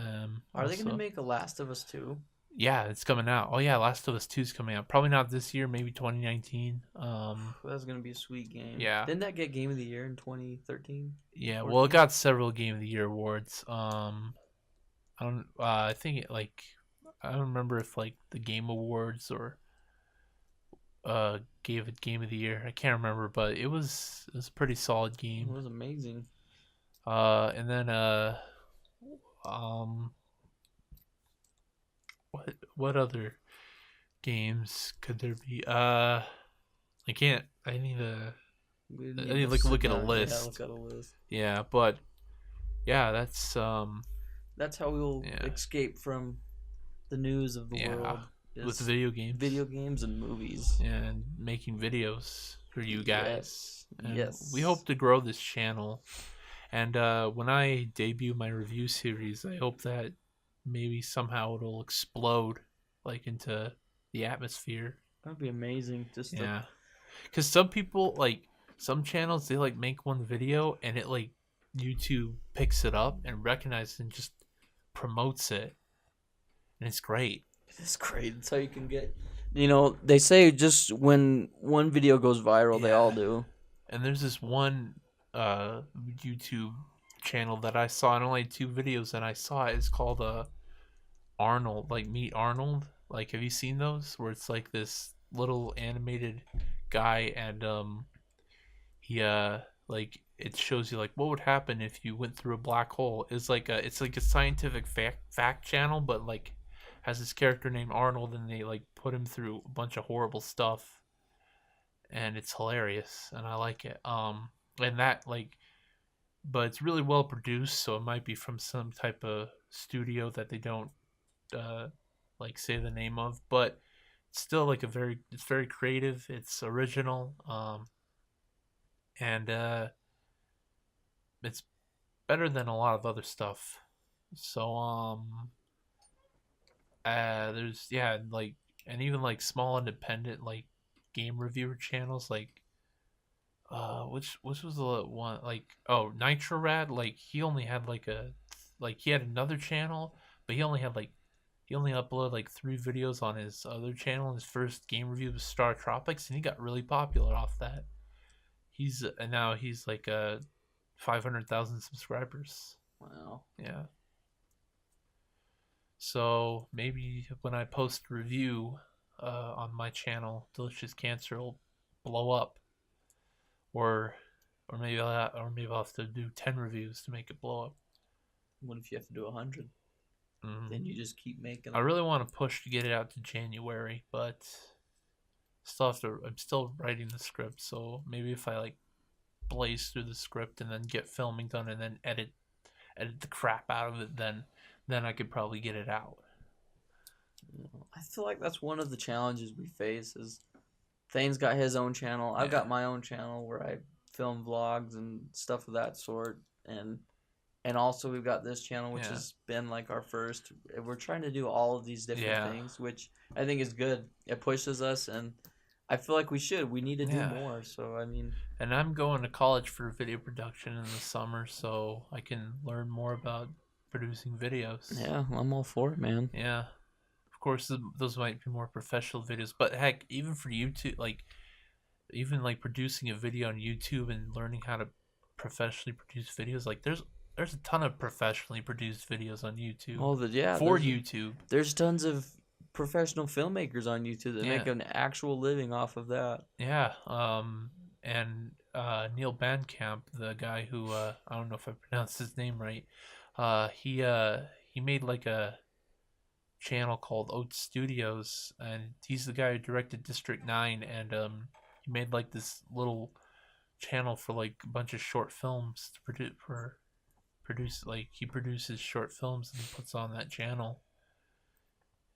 [SPEAKER 1] Are they
[SPEAKER 2] also,
[SPEAKER 1] gonna make a Last of Us 2?
[SPEAKER 2] Yeah, it's coming out. Oh yeah, Last of Us 2 is coming out. Probably not this year, maybe 2019.
[SPEAKER 1] That's gonna be a sweet game.
[SPEAKER 2] Yeah.
[SPEAKER 1] Didn't that get Game of the Year in 2013?
[SPEAKER 2] Yeah,
[SPEAKER 1] 14?
[SPEAKER 2] well, it got several Game of the Year awards. I don't. I think I don't remember if like the Game Awards or gave it Game of the Year. I can't remember, but it was a pretty solid game.
[SPEAKER 1] It was amazing.
[SPEAKER 2] And then um, what other games could there be? I can't. I need to. I need to look at a list.
[SPEAKER 1] Yeah, look at a list.
[SPEAKER 2] Yeah, but yeah, that's
[SPEAKER 1] how we'll escape from the news of the world.
[SPEAKER 2] With video
[SPEAKER 1] games and movies,
[SPEAKER 2] and making videos for you guys.
[SPEAKER 1] Yes.
[SPEAKER 2] We hope to grow this channel, and when I debut my review series, I hope that maybe somehow it'll explode like into the atmosphere.
[SPEAKER 1] That'd be amazing.
[SPEAKER 2] Because some people some channels, they like make one video and it like YouTube picks it up and recognizes and just promotes it, and it's great.
[SPEAKER 1] It's great. It's how you can get. They say just when one video goes viral, they all do.
[SPEAKER 2] And there's this one YouTube channel that I saw, and only 2 videos, and I saw it. It's called Arnold, like Meet Arnold. Like, have you seen those? Where it's like this little animated guy, and he like it shows you like what would happen if you went through a black hole. It's like a scientific fact channel, but like has this character named Arnold, and they like put him through a bunch of horrible stuff, and it's hilarious, and I like it. And that but it's really well produced, so it might be from some type of studio that they don't say the name of, but it's still like it's very creative, it's original, and it's better than a lot of other stuff. So there's and even like small independent like game reviewer channels, like which was the one, Nitro Rad, he only had he had another channel, but he only uploaded 3 videos on his other channel. His first game review was Star Tropics, and he got really popular off that. Now he's 500,000 subscribers.
[SPEAKER 1] Wow.
[SPEAKER 2] Yeah. So maybe when I post a review on my channel, Delicious Cancer will blow up, or maybe I'll have to do 10 reviews to make it blow up.
[SPEAKER 1] What if you have to do 100? Then you just keep making them.
[SPEAKER 2] I really want to push to get it out to January, but I'm still writing the script, so maybe if I blaze through the script and then get filming done and then edit the crap out of it, then I could probably get it out.
[SPEAKER 1] I feel like that's one of the challenges we face is Thane's got his own channel. I've got my own channel where I film vlogs and stuff of that sort, and also we've got this channel, which has been our first. We're trying to do all of these different things, which I think is good. It pushes us, and I feel like we need to do more. So I mean,
[SPEAKER 2] and I'm going to college for video production in the summer, so I can learn more about producing videos.
[SPEAKER 1] Yeah, I'm all for it, man.
[SPEAKER 2] Yeah, of course those might be more professional videos, but heck, even for YouTube, even producing a video on YouTube and learning how to professionally produce videos, there's a ton of professionally produced videos on YouTube. YouTube.
[SPEAKER 1] There's tons of professional filmmakers on YouTube that make an actual living off of that.
[SPEAKER 2] Yeah. And Neil Bandcamp, the guy who I don't know if I pronounced his name right. He made a channel called Oat Studios, and he's the guy who directed District 9, and he made this little channel for a bunch of short films to produce he produces short films and puts on that channel.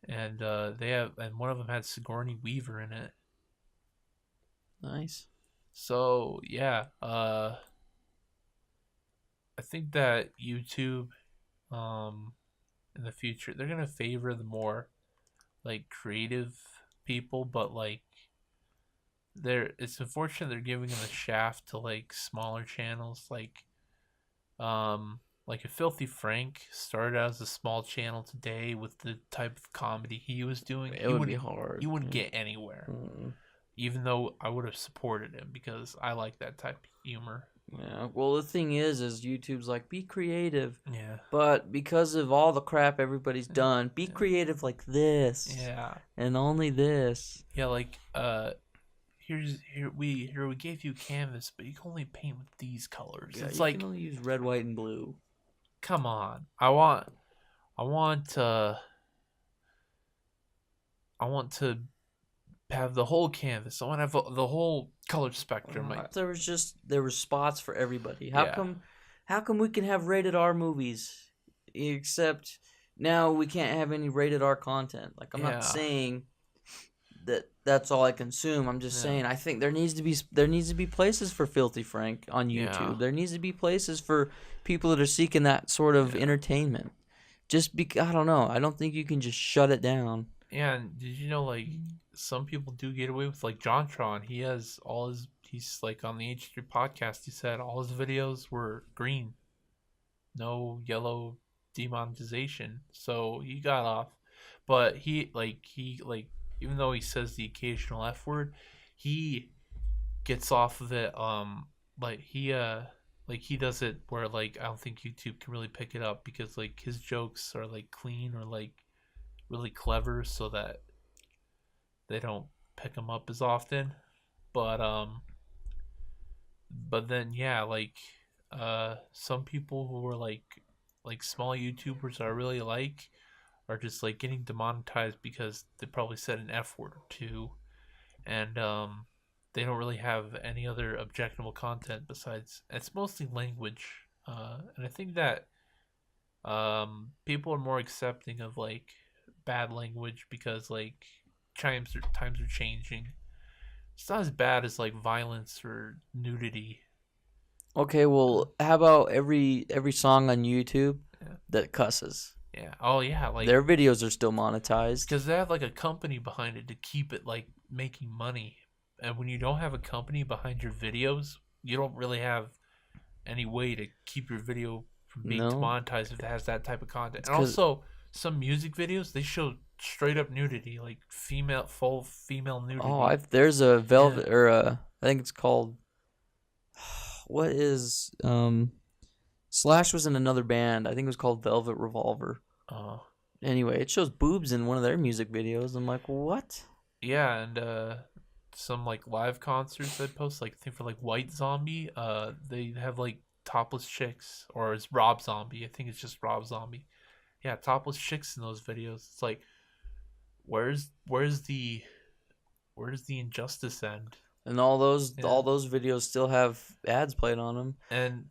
[SPEAKER 2] and one of them had Sigourney Weaver in it.
[SPEAKER 1] Nice.
[SPEAKER 2] So yeah, I think that YouTube, in the future, they're gonna favor the more like creative people, but like it's unfortunate they're giving them a shaft to like smaller channels, like a Filthy Frank started out as a small channel today with the type of comedy he was doing.
[SPEAKER 1] It would be hard.
[SPEAKER 2] He wouldn't get anywhere. Even though I would have supported him because I like that type of humor.
[SPEAKER 1] Yeah. Well, the thing is YouTube's like, be creative.
[SPEAKER 2] Yeah.
[SPEAKER 1] But because of all the crap everybody's done, be creative like this.
[SPEAKER 2] Yeah.
[SPEAKER 1] And only this.
[SPEAKER 2] Yeah, like here we gave you canvas, but you can only paint with these colors.
[SPEAKER 1] Yeah,
[SPEAKER 2] it's
[SPEAKER 1] you
[SPEAKER 2] like,
[SPEAKER 1] can only use red, white, and blue.
[SPEAKER 2] Come on. I want to have the whole canvas. I want to have the whole color spectrum.
[SPEAKER 1] There were spots for everybody. How come we can have rated R movies, except now we can't have any rated R content? Like, I'm not saying that's all I consume. I'm just saying I think there needs to be places for Filthy Frank on YouTube. There needs to be places for people that are seeking that sort of entertainment. I don't know. I don't think you can just shut it down.
[SPEAKER 2] Yeah, and did you know, like, some people do get away with, like, JonTron. He's like on the H3 podcast, he said all his videos were green. No yellow demonetization. So he got off. But he even though he says the occasional F word, he gets off of it, he does it where, like, I don't think YouTube can really pick it up because, like, his jokes are, like, clean or, like, really clever so that they don't pick him up as often. But then, yeah, like, some people who are, like small YouTubers I really like are just, like, getting demonetized because they probably said an F word or two. And, they don't really have any other objectionable content besides, it's mostly language. And I think that people are more accepting of, like, bad language because, like, times are changing. It's not as bad as, like, violence or nudity.
[SPEAKER 1] Okay, well, how about every song on YouTube that cusses?
[SPEAKER 2] Yeah. Oh, yeah. Like,
[SPEAKER 1] their videos are still monetized
[SPEAKER 2] because they have, like, a company behind it to keep it, like, making money. And when you don't have a company behind your videos, you don't really have any way to keep your video from being demonetized if it has that type of content. And also, some music videos, they show straight up nudity, like full female nudity.
[SPEAKER 1] Oh, there's a Velvet or I think it's called. What is Slash was in another band. I think it was called Velvet Revolver.
[SPEAKER 2] Oh.
[SPEAKER 1] Anyway, it shows boobs in one of their music videos. I'm like, what?
[SPEAKER 2] Yeah, and some, like, live concerts they post, like, I think for, like, White Zombie, they have, like, topless chicks, or it's Rob Zombie. I think it's just Rob Zombie. Yeah, topless chicks in those videos. It's like, where's the injustice end?
[SPEAKER 1] And all those videos still have ads played on them.
[SPEAKER 2] And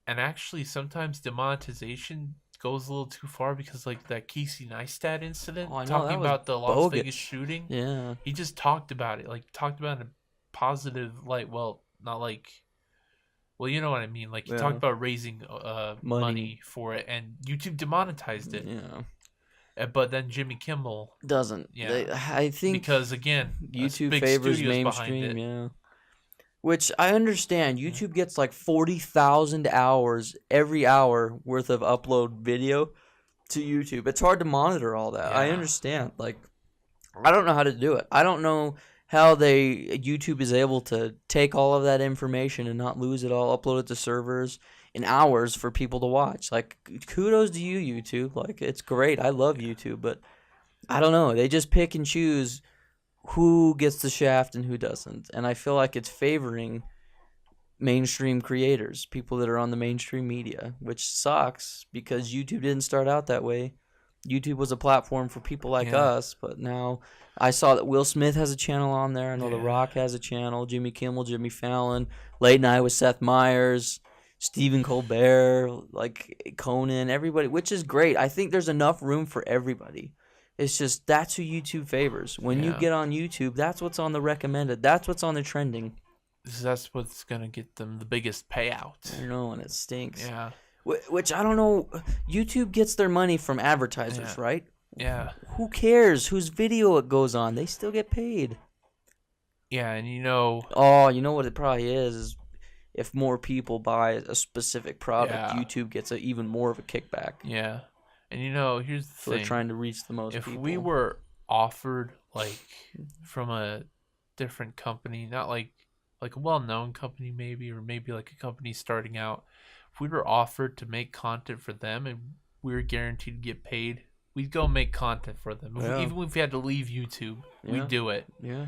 [SPEAKER 2] actually, sometimes demonetization goes a little too far because, like, that Casey Neistat incident, talking about the Las Vegas shooting.
[SPEAKER 1] Yeah,
[SPEAKER 2] he just talked about it, like, talked about it in a positive light. Well, not like. Well, you know what I mean. Like, he talked about raising money for it, and YouTube demonetized it.
[SPEAKER 1] Yeah.
[SPEAKER 2] But then Jimmy Kimmel
[SPEAKER 1] doesn't. Yeah. I think
[SPEAKER 2] because, again,
[SPEAKER 1] YouTube favors mainstream. Yeah. Which I understand. YouTube gets like 40,000 hours every hour worth of upload video to YouTube. It's hard to monitor all that. Yeah. I understand. Like, I don't know how to do it. I don't know how YouTube is able to take all of that information and not lose it all, upload it to servers in hours for people to watch. Like, kudos to you, YouTube. Like, it's great. I love YouTube, but I don't know. They just pick and choose who gets the shaft and who doesn't. And I feel like it's favoring mainstream creators, people that are on the mainstream media, which sucks because YouTube didn't start out that way. YouTube was a platform for people like us, but now I saw that Will Smith has a channel on there. I know The Rock has a channel, Jimmy Kimmel, Jimmy Fallon, Late Night with Seth Meyers, Stephen Colbert, like Conan, everybody, which is great. I think there's enough room for everybody. It's just that's who YouTube favors. When you get on YouTube, that's what's on the recommended. That's what's on the trending.
[SPEAKER 2] That's what's gonna get them the biggest payout.
[SPEAKER 1] I know, and it stinks.
[SPEAKER 2] Yeah.
[SPEAKER 1] Which I don't know. YouTube gets their money from advertisers, right?
[SPEAKER 2] Yeah.
[SPEAKER 1] Who cares whose video it goes on? They still get paid.
[SPEAKER 2] Yeah, and you know.
[SPEAKER 1] Oh, you know what it probably is if more people buy a specific product, YouTube gets even more of a kickback.
[SPEAKER 2] Yeah. And you know, here's the thing.
[SPEAKER 1] They're trying to reach the most people.
[SPEAKER 2] If we were offered like from a different company, not like a well-known company maybe, or maybe like a company starting out, if we were offered to make content for them and we were guaranteed to get paid, we'd go make content for them. Even if we had to leave YouTube, we'd do it. Yeah.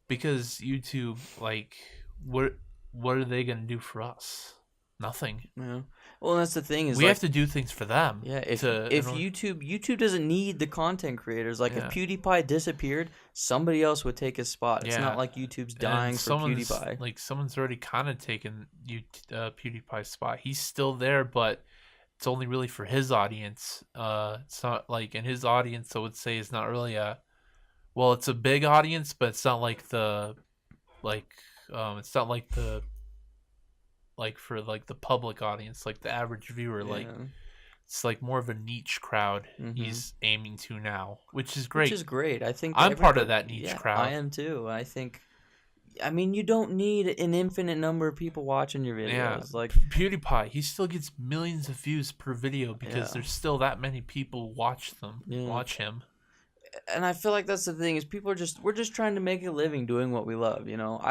[SPEAKER 2] Because YouTube, like, what are they gonna do for us? Nothing. Yeah.
[SPEAKER 1] Well, that's the thing is
[SPEAKER 2] we have to do things for them.
[SPEAKER 1] Yeah. If YouTube doesn't need the content creators. Like if PewDiePie disappeared, somebody else would take his spot. It's not like YouTube's dying for PewDiePie.
[SPEAKER 2] Like someone's already kind of taken PewDiePie's spot. He's still there, but it's only really for his audience. It's not like, and his audience, I would say, is not really it's a big audience, but it's not like it's not like the for like the public audience, like the average viewer. Like it's like more of a niche crowd he's aiming to now, which is great.
[SPEAKER 1] I think
[SPEAKER 2] I'm part of that niche crowd.
[SPEAKER 1] I am too. I mean, you don't need an infinite number of people watching your videos.
[SPEAKER 2] Yeah.
[SPEAKER 1] Like
[SPEAKER 2] PewDiePie, he still gets millions of views per video because there's still that many people watch him.
[SPEAKER 1] And I feel like that's the thing is we're just trying to make a living doing what we love, you know.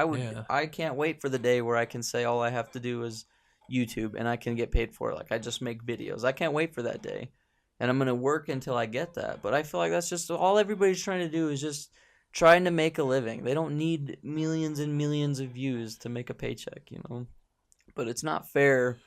[SPEAKER 1] I can't wait for the day where I can say all I have to do is YouTube and I can get paid for it. Like I just make videos. I can't wait for that day. And I'm going to work until I get that. But I feel like that's just all everybody's trying to do is just trying to make a living. They don't need millions and millions of views to make a paycheck, you know. But it's not fair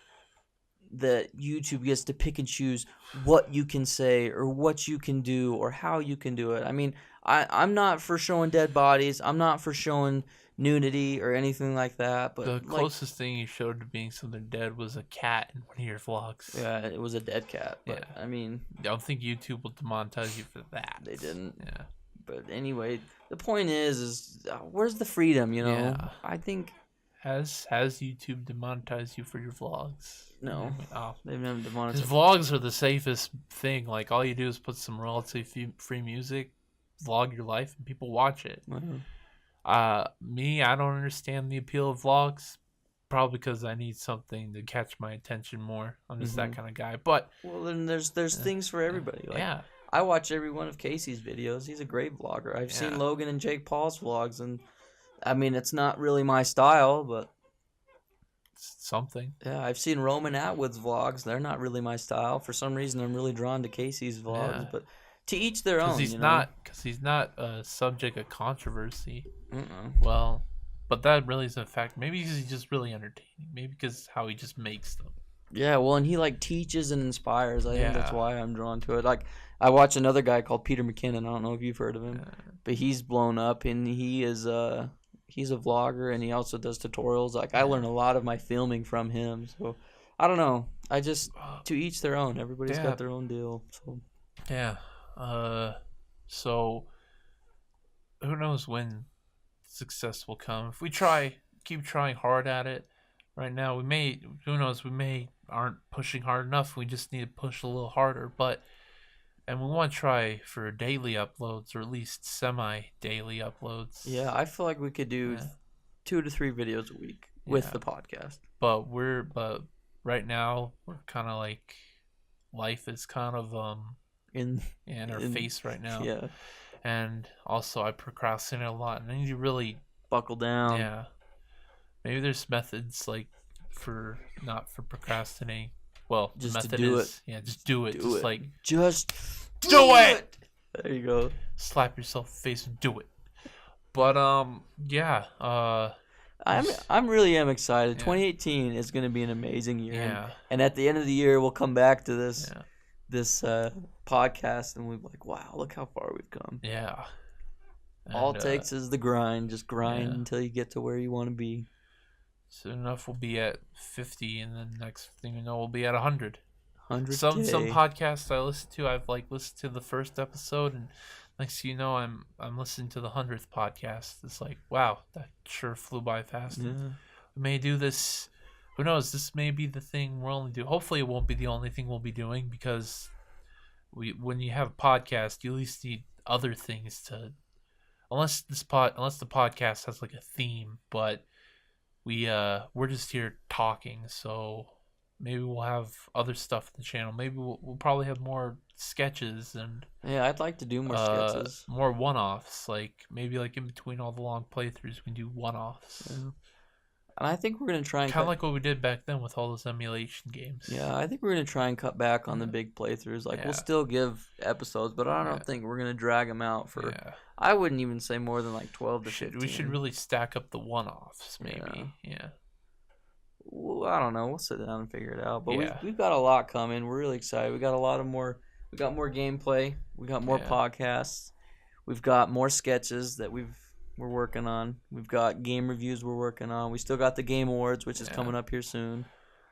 [SPEAKER 1] that YouTube gets to pick and choose what you can say or what you can do or how you can do it. I mean, I'm not for showing dead bodies. I'm not for showing nudity or anything like that. But
[SPEAKER 2] the closest thing you showed to being something dead was a cat in one of your vlogs.
[SPEAKER 1] Yeah, it was a dead cat. But I mean,
[SPEAKER 2] I don't think YouTube will demonetize you for that.
[SPEAKER 1] They didn't.
[SPEAKER 2] Yeah.
[SPEAKER 1] But anyway, the point is where's the freedom, you know? Yeah. I think...
[SPEAKER 2] Has YouTube demonetized you for your vlogs?
[SPEAKER 1] No. They've never demonetized.
[SPEAKER 2] Because vlogs are the safest thing. Like, all you do is put some royalty-free music, vlog your life, and people watch it. Me, I don't understand the appeal of vlogs. Probably because I need something to catch my attention more. I'm just that kind of guy. But
[SPEAKER 1] well, then there's things for everybody. Like, I watch every one of Casey's videos. He's a great vlogger. I've seen Logan and Jake Paul's vlogs, and I mean, it's not really my style, but
[SPEAKER 2] it's something.
[SPEAKER 1] Yeah, I've seen Roman Atwood's vlogs. They're not really my style. For some reason, I'm really drawn to Casey's vlogs, but to each their own.
[SPEAKER 2] Because he's not a subject of controversy. Well, but that really is a fact. Maybe because he's just really entertaining. Maybe because how he just makes them.
[SPEAKER 1] Yeah, well, and he like teaches and inspires. I think that's why I'm drawn to it. Like, I watch another guy called Peter McKinnon. I don't know if you've heard of him, but he's blown up, and he is he's a vlogger, and he also does tutorials. Like, I learn a lot of my filming from him. So, I don't know. I just, to each their own. Everybody's got their own deal. So.
[SPEAKER 2] Yeah. So, who knows when success will come. If we keep trying hard at it, right now, who knows, we aren't pushing hard enough. We just need to push a little harder. And we want to try for daily uploads, or at least semi-daily uploads.
[SPEAKER 1] Yeah, I feel like we could do 2 to 3 videos a week with the podcast.
[SPEAKER 2] But right now we're kind of like, life is kind of in our face right now. Yeah. And also I procrastinate a lot, and I need to really
[SPEAKER 1] buckle down.
[SPEAKER 2] Yeah. Maybe there's methods not for procrastinating. Well,
[SPEAKER 1] just
[SPEAKER 2] the method
[SPEAKER 1] to do
[SPEAKER 2] is,
[SPEAKER 1] it.
[SPEAKER 2] Just do it.
[SPEAKER 1] Just
[SPEAKER 2] do it.
[SPEAKER 1] There you go.
[SPEAKER 2] Slap yourself in the face and do it. But I'm
[SPEAKER 1] really excited. 2018 is going to be an amazing year. Yeah. And at the end of the year, we'll come back to this podcast, and we'll be like, wow, look how far we've come.
[SPEAKER 2] Yeah.
[SPEAKER 1] All it takes is the grind. Just grind until you get to where you want to be.
[SPEAKER 2] Soon enough, we'll be at 50, and then next thing you know, we'll be at 100. Some
[SPEAKER 1] 100K.
[SPEAKER 2] podcasts I listen to, I've listened to the first episode, and next thing you know, I'm listening to the 100th podcast. It's like, wow, that sure flew by fast.
[SPEAKER 1] Yeah.
[SPEAKER 2] We may do this. Who knows? This may be the thing we'll only do. Hopefully, it won't be the only thing we'll be doing, because when you have a podcast, you at least need other things to. Unless the podcast has like a theme, but we're just here talking, so maybe we'll have other stuff in the channel. Maybe we'll probably have more sketches and
[SPEAKER 1] Yeah, I'd like to do more sketches.
[SPEAKER 2] more one-offs. Like maybe like in between all the long playthroughs, we can do one-offs.
[SPEAKER 1] Yeah. And I think we're gonna try and
[SPEAKER 2] kind of like what we did back then with all those emulation games.
[SPEAKER 1] Yeah, I think we're gonna try and cut back on the big playthroughs. Like we'll still give episodes, but I don't think we're gonna drag them out for.
[SPEAKER 2] Yeah.
[SPEAKER 1] I wouldn't even say more than like 12 to 15.
[SPEAKER 2] We should really stack up the one-offs, maybe. Yeah.
[SPEAKER 1] Well, I don't know. We'll sit down and figure it out. But
[SPEAKER 2] Yeah.
[SPEAKER 1] we've got a lot coming. We're really excited. We got a lot of more. We got more gameplay. We got more podcasts. We've got more sketches that we're working on. We've got game reviews we're working on. We still got the Game Awards, which is coming up here soon.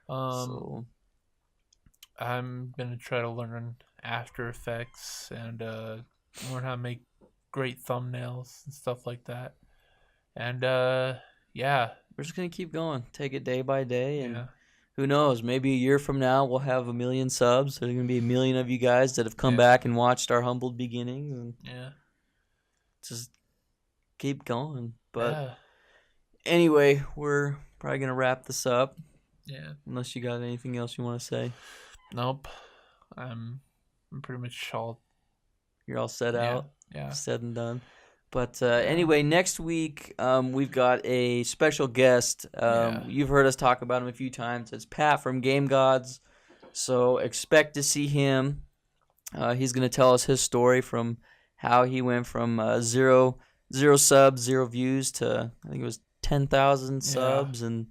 [SPEAKER 1] So
[SPEAKER 2] I'm gonna try to learn After Effects and learn how to make great thumbnails and stuff like that. And
[SPEAKER 1] we're just gonna keep going. Take it day by day, and who knows? Maybe a year from now we'll have 1 million subs. There's gonna be 1 million of you guys that have come back and watched our humbled beginnings, and just keep going. But anyway, we're probably gonna wrap this up.
[SPEAKER 2] Yeah.
[SPEAKER 1] Unless you got anything else you want to say.
[SPEAKER 2] Nope. I'm pretty much all.
[SPEAKER 1] You're all set out.
[SPEAKER 2] Yeah.
[SPEAKER 1] Said and done. But anyway, next week we've got a special guest. You've heard us talk about him a few times. It's Pat from Game Gods. So expect to see him. He's going to tell us his story from how he went from zero subs, 0 views to I think it was 10,000 subs and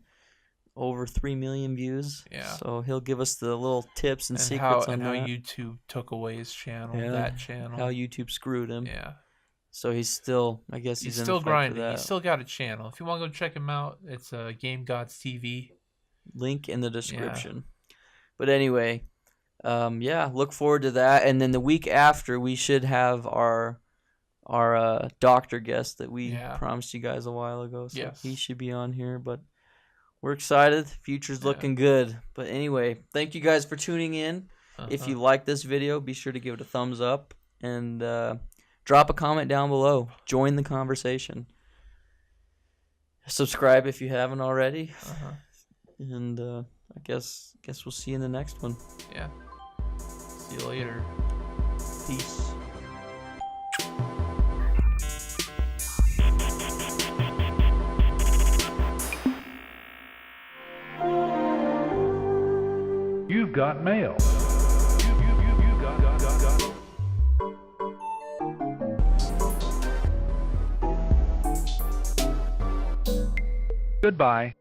[SPEAKER 1] over 3 million views.
[SPEAKER 2] Yeah.
[SPEAKER 1] So he'll give us the little tips and secrets on
[SPEAKER 2] how
[SPEAKER 1] that.
[SPEAKER 2] YouTube took away his channel, that channel.
[SPEAKER 1] How YouTube screwed him.
[SPEAKER 2] Yeah.
[SPEAKER 1] So he's still, I guess he's
[SPEAKER 2] still
[SPEAKER 1] in the fight
[SPEAKER 2] grinding.
[SPEAKER 1] for that.
[SPEAKER 2] He's still got a channel. If you want to go check him out, it's Game Gods TV.
[SPEAKER 1] Link in the description. But anyway, look forward to that. And then the week after, we should have our doctor guest that we promised you guys a while ago. So he should be on here. But we're excited. Future's looking good. But anyway, thank you guys for tuning in. If you like this video, be sure to give it a thumbs up and drop a comment down below. Join the conversation. Subscribe if you haven't already. And I guess we'll see you in the next one.
[SPEAKER 2] Yeah. See you later.
[SPEAKER 1] Peace.
[SPEAKER 3] You've got mail. Goodbye.